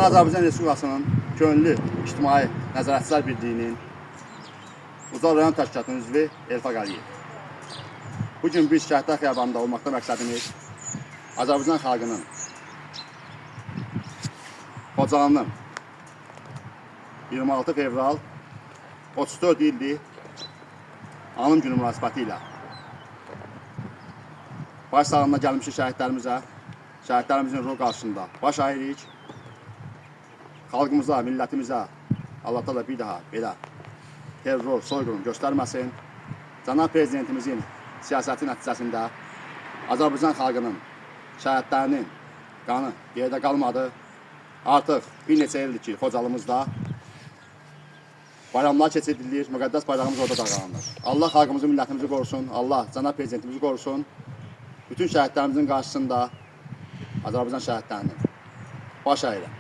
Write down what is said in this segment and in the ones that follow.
Mən Azərbaycan Respublikasının Könüllü İctimai Nəzarətçilər Birliyinin Ucar rayon təşkilatının üzvü Elfaq Əliyev. Bugün biz Şəhidlər Xiyabanında olmaqda məqsədimiz Azərbaycan xalqının, Xocalının 26 fevral 34 ildir anım günü münasibəti ilə baş sağlığına gəlmişik şəhidlərimizin ruhu qarşısında baş əyirik. Xalqımıza, millətimizə Allah da bir daha belə terror, soyqırım göstərməsin. Cənab Prezidentimizin siyasəti nəticəsində Azərbaycan xalqının, şəhidlərinin qanı yerdə qalmadı. Artıq bir neçə ildir ki, Xocalımızda bayramlar keçirilir, müqəddəs bayrağımız orada dalğalanır. Allah xalqımızı, millətimizi qorusun, Allah Cənab Prezidentimizi qorusun. Bütün şəhidlərimizin qarşısında Azərbaycan şəhidlərinin baş əyirəm.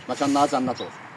Məkanları cənnət olsun.